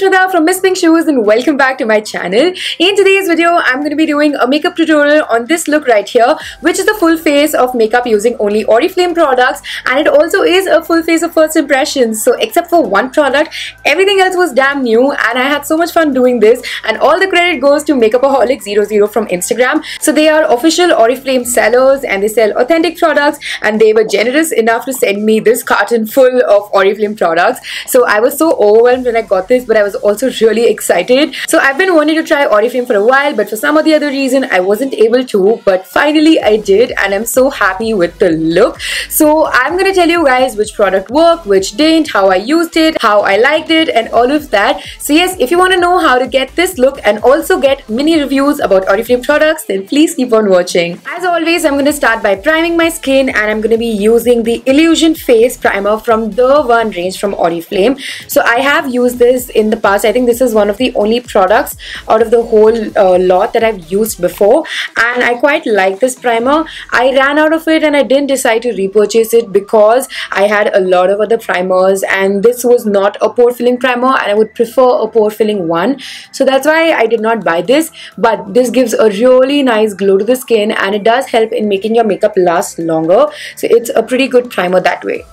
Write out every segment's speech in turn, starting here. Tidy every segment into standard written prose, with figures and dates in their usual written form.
Shweta from Miss Pink Shoes and welcome back to my channel. In today's video, I'm going to be doing a makeup tutorial on this look right here, which is the full face of makeup using only Oriflame products, and it also is a full face of first impressions. So except for one product, everything else was damn new and I had so much fun doing this, and all the credit goes to Makeupaholic00 from Instagram. So they are official Oriflame sellers and they sell authentic products, and they were generous enough to send me this carton full of Oriflame products. So I was so overwhelmed when I got this, but I was also really excited. So I've been wanting to try Oriflame for a while, but for some or the other reason I wasn't able to, but finally I did, and I'm so happy with the look. So I'm gonna tell you guys which product worked, which didn't, how I used it, how I liked it, and all of that. So yes, if you want to know how to get this look and also get mini reviews about Oriflame products, then please keep on watching. As always, I'm gonna start by priming my skin, and I'm gonna be using the Illusion Face Primer from the One range from Oriflame. So I have used this in the past. I think this is one of the only products out of the whole lot that I've used before, and I quite like this primer. I ran out of it and I didn't decide to repurchase it because I had a lot of other primers, and this was not a pore filling primer and I would prefer a pore filling one. So that's why I did not buy this, but this gives a really nice glow to the skin and it does help in making your makeup last longer. So it's a pretty good primer that way.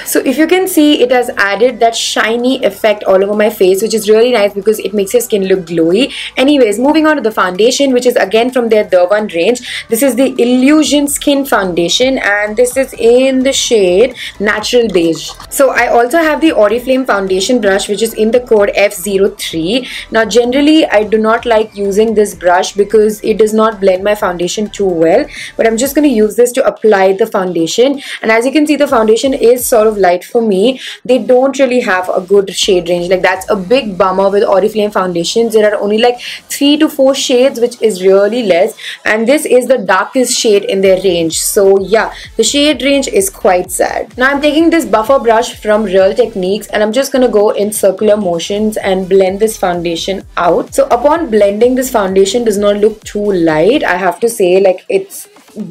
So if you can see, it has added that shiny effect all over my face, which is really nice because it makes your skin look glowy. Anyways, moving on to the foundation, which is again from their The One range. This is the Illusion Skin Foundation and this is in the shade Natural Beige. So I also have the Oriflame foundation brush, which is in the code F03. Now generally I do not like using this brush because it does not blend my foundation too well, but I'm just going to use this to apply the foundation. And as you can see, the foundation is sort of light for me. They don't really have a good shade range. Like, that's a big bummer with Oriflame foundations. There are only like 3 to 4 shades, which is really less, and this is the darkest shade in their range. So yeah, the shade range is quite sad. Now I'm taking this buffer brush from Real Techniques and I'm just gonna go in circular motions and blend this foundation out. So upon blending, this foundation does not look too light, I have to say. Like, it's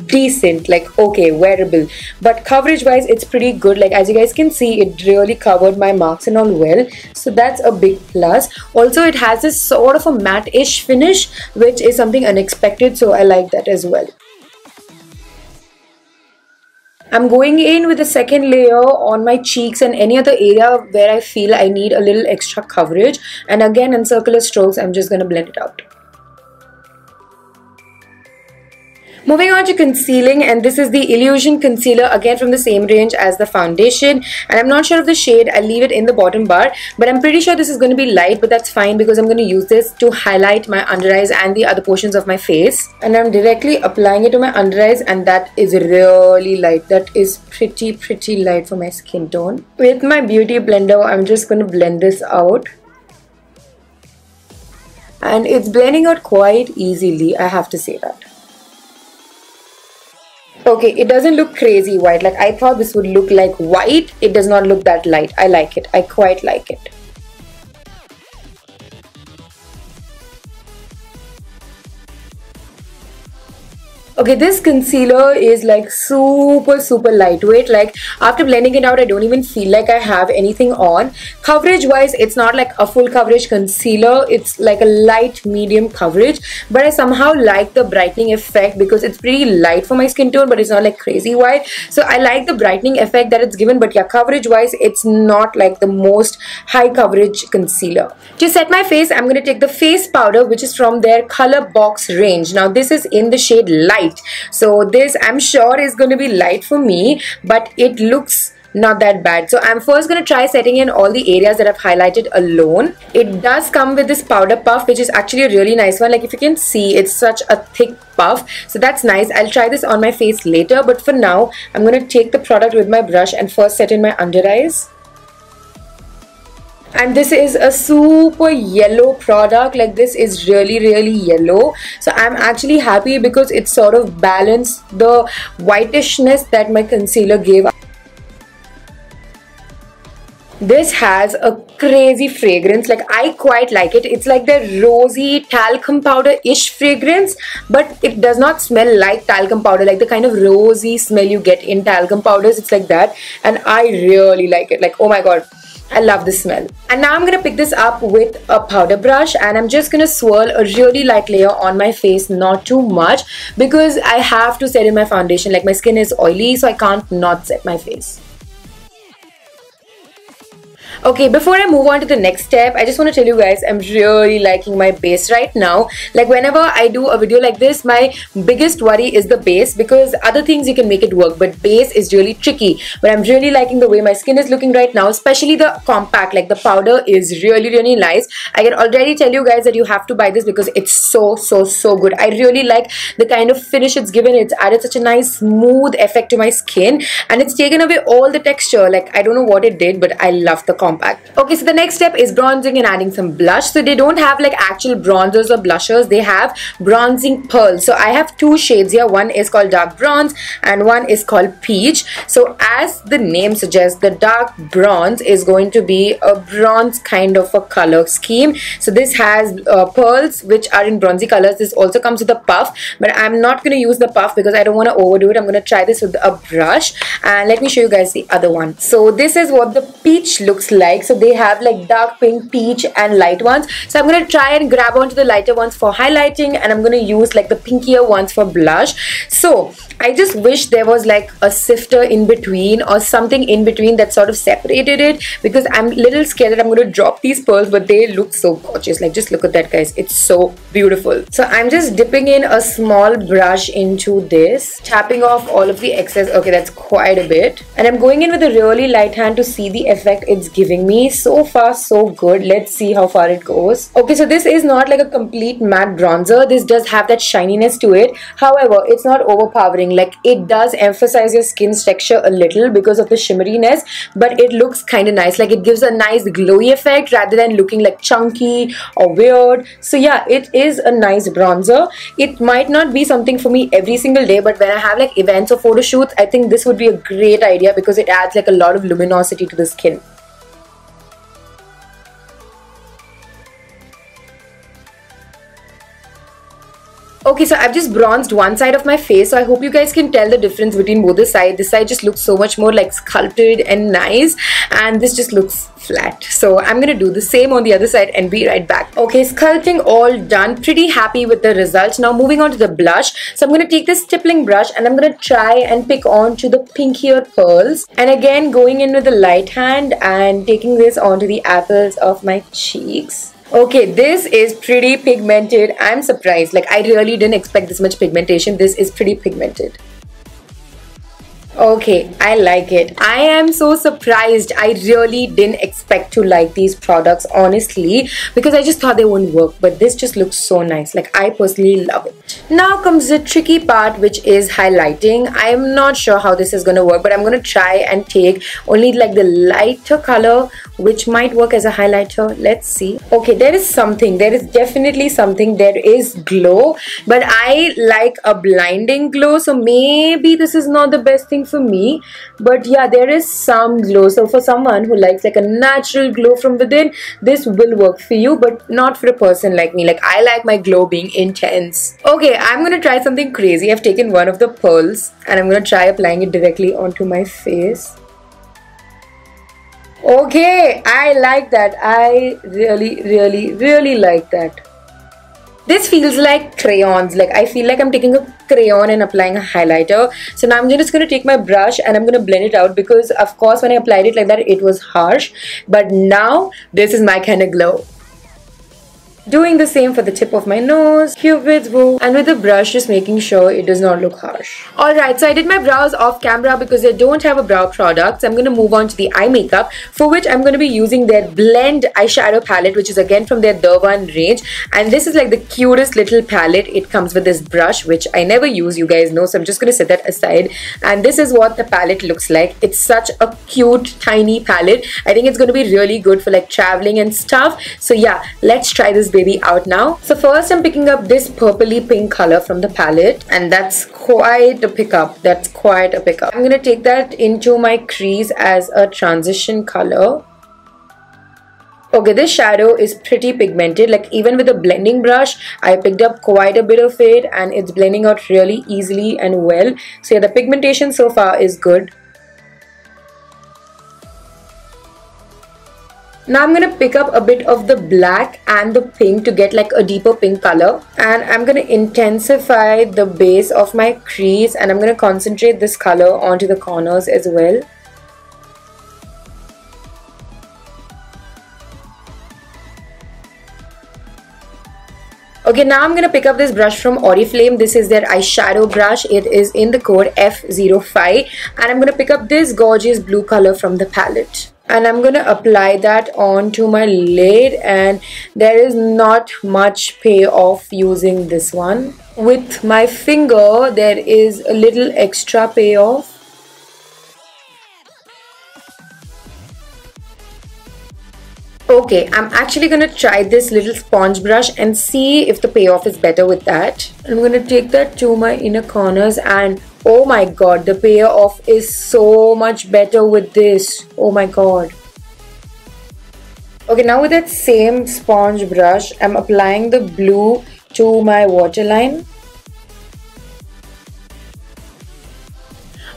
decent, like okay, wearable, but coverage wise it's pretty good. Like, as you guys can see, it really covered my marks and all well, so that's a big plus. Also, it has this sort of a matte-ish finish, which is something unexpected, so I like that as well. I'm going in with a second layer on my cheeks and any other area where I feel I need a little extra coverage, and again in circular strokes I'm just gonna blend it out. Moving on to concealing, and this is the Illusion Concealer, again from the same range as the foundation, and I'm not sure of the shade. I'll leave it in the bottom bar, but I'm pretty sure this is going to be light, but that's fine because I'm going to use this to highlight my under eyes and the other portions of my face. And I'm directly applying it to my under eyes, and that is really light. That is pretty light for my skin tone. With my beauty blender, I'm just going to blend this out, and it's blending out quite easily, I have to say that. Okay, it doesn't look crazy white. Like, I thought this would look like white. It does not look that light. I like it. I quite like it. Okay, this concealer is like super lightweight. Like, after blending it out, I don't even feel like I have anything on. Coverage wise, it's not like a full coverage concealer. It's like a light medium coverage, but I somehow like the brightening effect because it's pretty light for my skin tone, but it's not like crazy white. So I like the brightening effect that it's given, but yeah, coverage wise, it's not like the most high coverage concealer. To set my face, I'm going to take the face powder, which is from their Color Box range. Now this is in the shade Light. So this, I'm sure, is going to be light for me, but it looks not that bad. So I'm first going to try setting in all the areas that I've highlighted alone. It does come with this powder puff, which is actually a really nice one. Like, if you can see, it's such a thick puff, so that's nice. I'll try this on my face later, but for now I'm going to take the product with my brush and first set in my under eyes. And this is a super yellow product. Like, this is really yellow, so I'm actually happy because it sort of balanced the whitishness that my concealer gave. This has a crazy fragrance. Like, I quite like it. It's like the rosy talcum powder-ish fragrance, but it does not smell like talcum powder, like the kind of rosy smell you get in talcum powders. It's like that, and I really like it. Like, oh my god, I love the smell. And now I'm gonna pick this up with a powder brush, and I'm just gonna swirl a really light layer on my face, not too much, because I have to set in my foundation. Like, my skin is oily, so I can't not set my face. Okay, before I move on to the next step, I just want to tell you guys, I'm really liking my base right now. Like, whenever I do a video like this, my biggest worry is the base, because other things you can make it work, but base is really tricky. But I'm really liking the way my skin is looking right now, especially the compact. Like, the powder is really nice. I can already tell you guys that you have to buy this because it's so good. I really like the kind of finish it's given. It's added such a nice smooth effect to my skin, and it's taken away all the texture. Like, I don't know what it did, but I love the compact. Okay, so the next step is bronzing and adding some blush. So they don't have like actual bronzers or blushers, they have bronzing pearls. So I have two shades here. One is called dark bronze and one is called peach. So as the name suggests, the dark bronze is going to be a bronze kind of a color scheme. So this has pearls which are in bronzy colors. This also comes with a puff, but I'm not going to use the puff because I don't want to overdo it. I'm going to try this with a brush, and let me show you guys the other one. So this is what the peach looks like. So they have like dark pink, peach and light ones. So I'm going to try and grab onto the lighter ones for highlighting, and I'm going to use like the pinkier ones for blush. So I just wish there was like a sifter in between or something in between that sort of separated it, because I'm a little scared that I'm going to drop these pearls, but they look so gorgeous. Like, just look at that, guys. It's so beautiful. So I'm just dipping in a small brush into this, tapping off all of the excess. Okay, that's quite a bit. And I'm going in with a really light hand to see the effect it's giving me. So far, so good. Let's see how far it goes. Okay, so this is not like a complete matte bronzer. This does have that shininess to it. However, it's not overpowering. Like, it does emphasize your skin's texture a little because of the shimmeriness, but it looks kind of nice. Like, it gives a nice glowy effect rather than looking like chunky or weird. So yeah, it is a nice bronzer. It might not be something for me every single day, but when I have like events or photo shoots, I think this would be a great idea because it adds like a lot of luminosity to the skin. Okay, so I've just bronzed one side of my face, so I hope you guys can tell the difference between both the sides. This side just looks so much more like sculpted and nice, and this just looks flat. So I'm gonna do the same on the other side and be right back. Okay, sculpting all done. Pretty happy with the results. Now moving on to the blush. So I'm gonna take this stippling brush and I'm gonna try and pick onto the pinkier pearls. And again, going in with the light hand and taking this onto the apples of my cheeks. Okay, this is pretty pigmented. I'm surprised. Like, I really didn't expect this much pigmentation. This is pretty pigmented. Okay, I like it. I am so surprised. I really didn't expect to like these products, honestly, because I just thought they wouldn't work, but this just looks so nice. Like, I personally love it. Now comes the tricky part, which is highlighting. I am not sure how this is going to work, but I'm going to try and take only like the lighter color, which might work as a highlighter. Let's see. Okay, there is something. There is definitely something. There is glow, but I like a blinding glow, so maybe this is not the best thing for me, but yeah, there is some glow. So for someone who likes like a natural glow from within, this will work for you, but not for a person like me. Like, I like my glow being intense. Okay, I'm gonna try something crazy. I've taken one of the pearls and I'm gonna try applying it directly onto my face. Okay, I like that. I really like that. This feels like crayons. Like, I feel like I'm taking a crayon and applying a highlighter. So now I'm just going to take my brush and I'm going to blend it out, because of course when I applied it like that, it was harsh. But now this is my kind of glow. Doing the same for the tip of my nose, Cupid's bow, and with the brush just making sure it does not look harsh. Alright, so I did my brows off camera because I don't have a brow product. So I'm going to move on to the eye makeup, for which I'm going to be using their Blend eyeshadow palette, which is again from their The One range. And this is like the cutest little palette. It comes with this brush, which I never use, you guys know, so I'm just going to set that aside. And this is what the palette looks like. It's such a cute, tiny palette. I think it's going to be really good for like traveling and stuff. So yeah, let's try this baby out now. So first I'm picking up this purpley pink color from the palette, and that's quite a pickup. I'm gonna take that into my crease as a transition color. Okay, this shadow is pretty pigmented. Like even with a blending brush, I picked up quite a bit of it and it's blending out really easily and well. So yeah, the pigmentation so far is good. Now I'm going to pick up a bit of the black and the pink to get like a deeper pink color. And I'm going to intensify the base of my crease and I'm going to concentrate this color onto the corners as well. Okay, now I'm going to pick up this brush from Oriflame. This is their eyeshadow brush. It is in the code F05. And I'm going to pick up this gorgeous blue color from the palette. And I'm going to apply that onto my lid, and there is not much payoff using this one. With my finger, there is a little extra payoff. Okay, I'm actually going to try this little sponge brush and see if the payoff is better with that. I'm going to take that to my inner corners and oh my god, the payoff is so much better with this. Oh my god. Okay, now with that same sponge brush, I'm applying the blue to my waterline.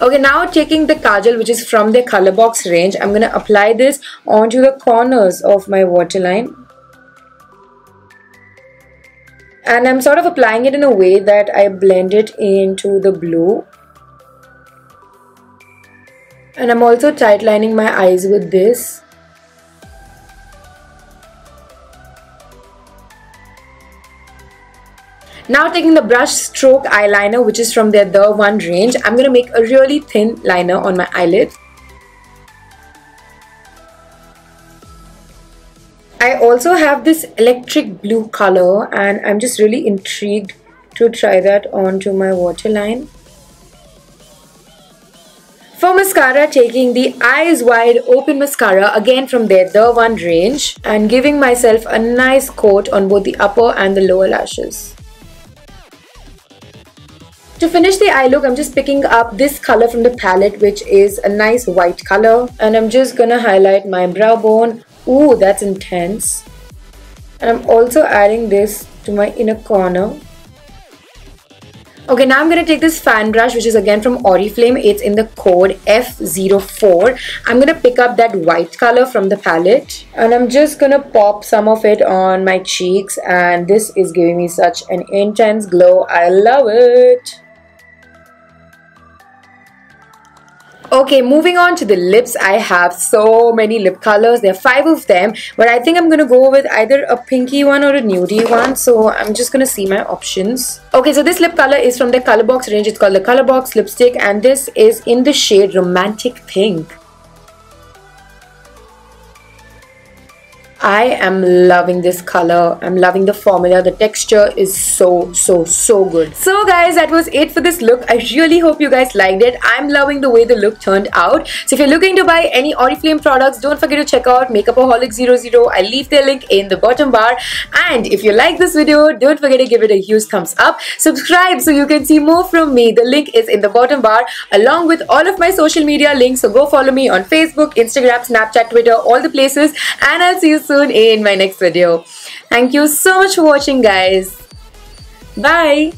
Okay, now taking the kajal, which is from the Color Box range, I'm going to apply this onto the corners of my waterline. And I'm sort of applying it in a way that I blend it into the blue. And I'm also tight lining my eyes with this. Now taking the brush stroke eyeliner, which is from their The One range, I'm going to make a really thin liner on my eyelid. I also have this electric blue color and I'm just really intrigued to try that onto my waterline. For mascara, taking the Eyes Wide Open mascara, again from their The One range, and giving myself a nice coat on both the upper and the lower lashes. To finish the eye look, I'm just picking up this color from the palette, which is a nice white color, and I'm just gonna highlight my brow bone. Ooh, that's intense. And I'm also adding this to my inner corner. Okay, now I'm going to take this fan brush, which is again from Oriflame. It's in the code F04. I'm going to pick up that white color from the palette and I'm just going to pop some of it on my cheeks, and this is giving me such an intense glow. I love it. Okay, moving on to the lips. I have so many lip colors. There are 5 of them, but I think I'm going to go with either a pinky one or a nudie one. So I'm just going to see my options. Okay, so this lip color is from the Color Box range. It's called the Color Box Lipstick and this is in the shade Romantic Pink. I am loving this color. I'm loving the formula. The texture is so good. So guys, that was it for this look. I really hope you guys liked it. I'm loving the way the look turned out. So if you're looking to buy any Oriflame products, don't forget to check out Makeupaholic 00. I'll leave their link in the bottom bar. And if you like this video, don't forget to give it a huge thumbs up. Subscribe so you can see more from me. The link is in the bottom bar along with all of my social media links. So go follow me on Facebook, Instagram, Snapchat, Twitter, all the places. And I'll see you soon in my next video. Thank you so much for watching, guys. Bye.